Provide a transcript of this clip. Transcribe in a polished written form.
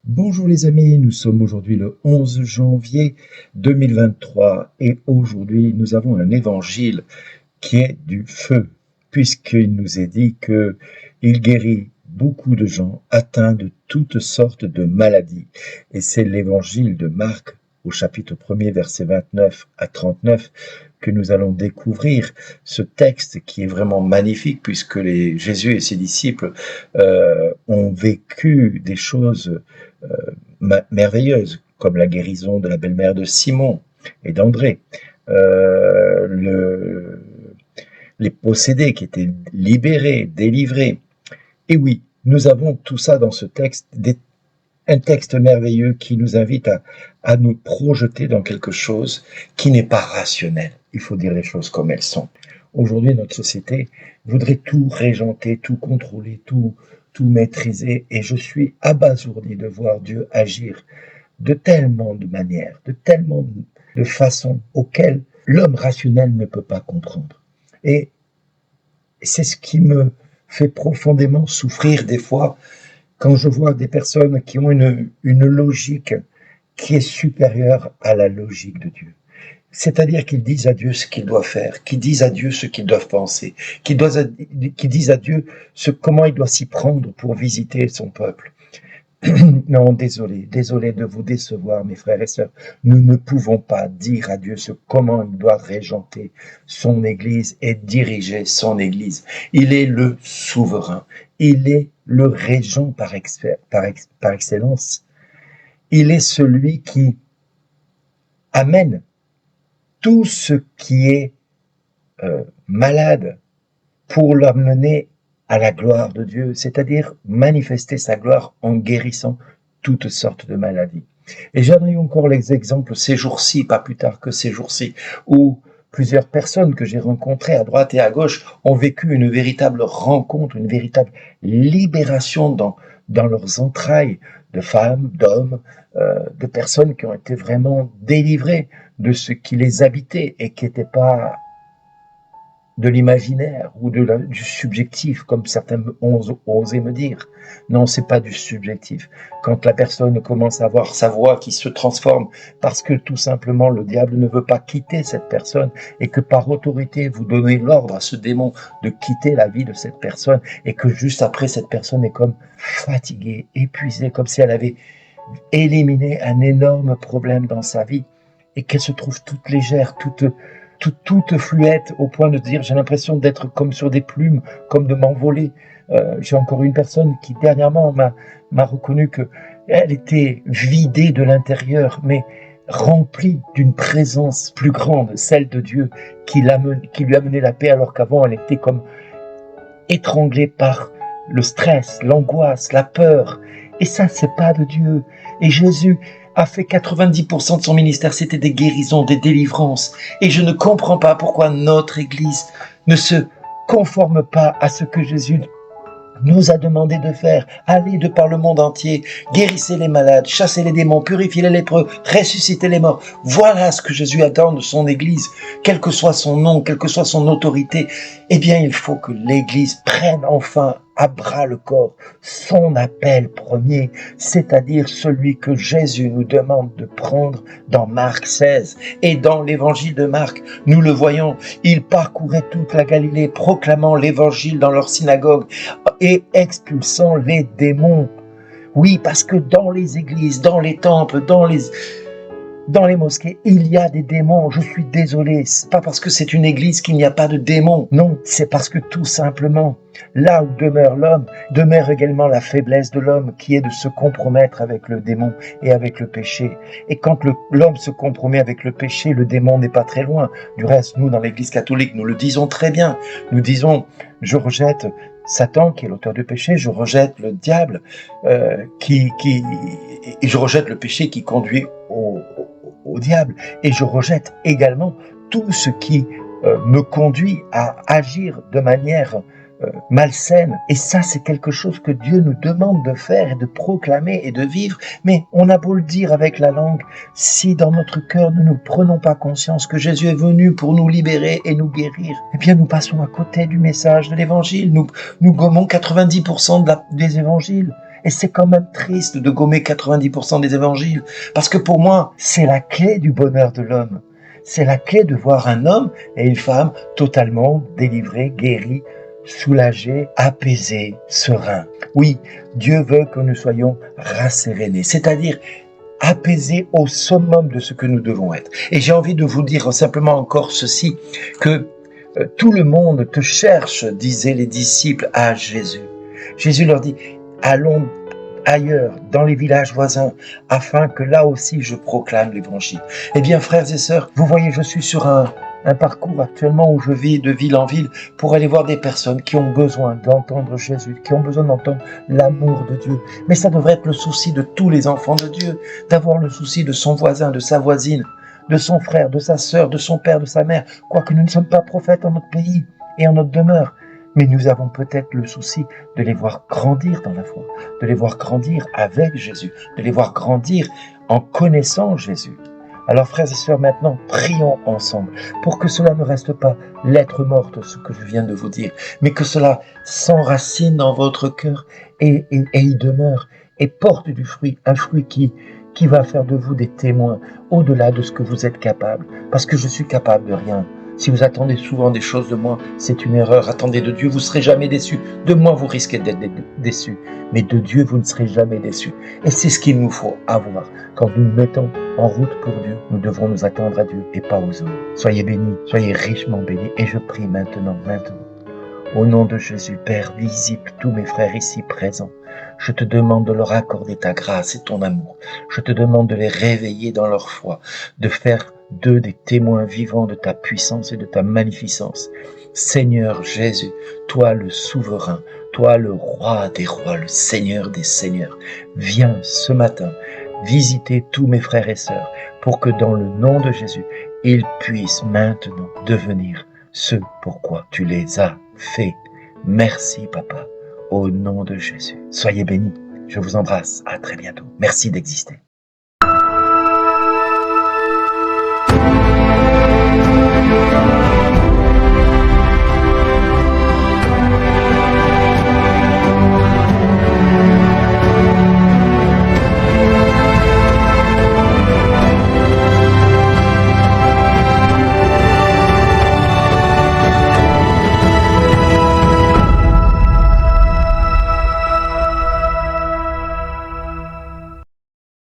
Bonjour les amis, nous sommes aujourd'hui le 11 janvier 2023 et aujourd'hui nous avons un évangile qui est du feu, puisqu'il nous est dit qu'il guérit beaucoup de gens atteints de toutes sortes de maladies. Et c'est l'évangile de Marc au chapitre 1er, versets 29 à 39, que nous allons découvrir ce texte qui est vraiment magnifique, puisque Jésus et ses disciples ont vécu des choses merveilleuses, comme la guérison de la belle-mère de Simon et d'André, les possédés qui étaient libérés, délivrés. Et oui, nous avons tout ça dans ce texte, un texte merveilleux qui nous invite à nous projeter dans quelque chose qui n'est pas rationnel. Il faut dire les choses comme elles sont. Aujourd'hui, notre société voudrait tout régenter, tout contrôler, tout maîtriser, et je suis abasourdi de voir Dieu agir de tellement de manières, de tellement de façons auxquelles l'homme rationnel ne peut pas comprendre. Et c'est ce qui me fait profondément souffrir des fois quand je vois des personnes qui ont une logique qui est supérieure à la logique de Dieu. C'est-à-dire qu'ils disent à Dieu ce qu'il doit faire, qu'ils disent à Dieu ce qu'ils doivent penser, qu'ils disent à Dieu comment il doit s'y prendre pour visiter son peuple. Non, désolé de vous décevoir, mes frères et sœurs. Nous ne pouvons pas dire à Dieu comment il doit régenter son Église et diriger son Église. Il est le souverain. Il est le régent par excellence. Il est celui qui amène tout ce qui est malade pour l'amener à la gloire de Dieu, c'est-à-dire manifester sa gloire en guérissant toutes sortes de maladies. Et j'en ai encore les exemples ces jours-ci, pas plus tard que ces jours-ci, où plusieurs personnes que j'ai rencontrées à droite et à gauche ont vécu une véritable rencontre, une véritable libération dans leurs entrailles, de femmes, d'hommes, de personnes qui ont été vraiment délivrées de ce qui les habitait et qui n'était pas de l'imaginaire ou du subjectif, comme certains ont osé me dire. Non, c'est pas du subjectif. Quand la personne commence à avoir sa voix qui se transforme parce que tout simplement le diable ne veut pas quitter cette personne et que par autorité vous donnez l'ordre à ce démon de quitter la vie de cette personne et que juste après cette personne est comme fatiguée, épuisée, comme si elle avait éliminé un énorme problème dans sa vie et qu'elle se trouve toute légère, toute fluette au point de dire j'ai l'impression d'être comme sur des plumes, comme de m'envoler. J'ai encore une personne qui dernièrement m'a reconnu que elle était vidée de l'intérieur, mais remplie d'une présence plus grande, celle de Dieu, qui lui a mené la paix, alors qu'avant elle était comme étranglée par le stress, l'angoisse, la peur. Et ça, c'est pas de Dieu. Et Jésus a fait 90% de son ministère, c'était des guérisons, des délivrances. Et je ne comprends pas pourquoi notre Église ne se conforme pas à ce que Jésus nous a demandé de faire. Allez de par le monde entier, guérissez les malades, chassez les démons, purifiez les lépreux, ressuscitez les morts. Voilà ce que Jésus attend de son Église, quel que soit son nom, quelle que soit son autorité. Eh bien, il faut que l'Église prenne enfin à bras le corps son appel premier, c'est-à-dire celui que Jésus nous demande de prendre dans Marc 16. Et dans l'évangile de Marc, nous le voyons, ils parcouraient toute la Galilée, proclamant l'évangile dans leur synagogue et expulsant les démons. Oui, parce que dans les églises, dans les temples, dans les mosquées, il y a des démons. Je suis désolé, c'est pas parce que c'est une église qu'il n'y a pas de démons. Non, c'est parce que tout simplement, là où demeure l'homme, demeure également la faiblesse de l'homme qui est de se compromettre avec le démon et avec le péché. Et quand l'homme se compromet avec le péché, le démon n'est pas très loin. Du reste, nous, dans l'église catholique, nous le disons très bien. Nous disons, je rejette Satan qui est l'auteur du péché, je rejette le diable et je rejette le péché qui conduit au diable, et je rejette également tout ce qui me conduit à agir de manière malsaine. Et ça, c'est quelque chose que Dieu nous demande de faire et de proclamer et de vivre. Mais on a beau le dire avec la langue, si dans notre cœur nous ne prenons pas conscience que Jésus est venu pour nous libérer et nous guérir, eh bien nous passons à côté du message de l'évangile. Nous gommons 90% des évangiles. Et c'est quand même triste de gommer 90% des évangiles, parce que pour moi, c'est la clé du bonheur de l'homme. C'est la clé de voir un homme et une femme totalement délivrés, guéris, soulagés, apaisés, sereins. Oui, Dieu veut que nous soyons rassérénés, c'est-à-dire apaisés au summum de ce que nous devons être. Et j'ai envie de vous dire simplement encore ceci, que tout le monde te cherche, disaient les disciples à Jésus. Jésus leur dit, allons ailleurs, dans les villages voisins, afin que là aussi je proclame l'évangile. Eh bien, frères et sœurs, vous voyez, je suis sur un parcours actuellement où je vis de ville en ville pour aller voir des personnes qui ont besoin d'entendre Jésus, qui ont besoin d'entendre l'amour de Dieu. Mais ça devrait être le souci de tous les enfants de Dieu, d'avoir le souci de son voisin, de sa voisine, de son frère, de sa sœur, de son père, de sa mère, quoique nous ne sommes pas prophètes en notre pays et en notre demeure. Mais nous avons peut-être le souci de les voir grandir dans la foi, de les voir grandir avec Jésus, de les voir grandir en connaissant Jésus. Alors frères et sœurs, maintenant, prions ensemble pour que cela ne reste pas lettre morte, ce que je viens de vous dire, mais que cela s'enracine dans votre cœur et y demeure et porte du fruit, un fruit qui va faire de vous des témoins au-delà de ce que vous êtes capable, parce que je suis capable de rien. Si vous attendez souvent des choses de moi, c'est une erreur. Attendez de Dieu, vous ne serez jamais déçus. De moi, vous risquez d'être déçus. Mais de Dieu, vous ne serez jamais déçus. Et c'est ce qu'il nous faut avoir. Quand nous nous mettons en route pour Dieu, nous devrons nous attendre à Dieu et pas aux hommes. Soyez bénis, soyez richement bénis. Et je prie maintenant. Au nom de Jésus, Père, visite tous mes frères ici présents. Je te demande de leur accorder ta grâce et ton amour. Je te demande de les réveiller dans leur foi, de faire d'eux des témoins vivants de ta puissance et de ta magnificence. Seigneur Jésus, toi le souverain, toi le roi des rois, le Seigneur des seigneurs, viens ce matin visiter tous mes frères et sœurs pour que dans le nom de Jésus, ils puissent maintenant devenir ce pourquoi tu les as faits. Merci Papa, au nom de Jésus. Soyez bénis, je vous embrasse, à très bientôt. Merci d'exister.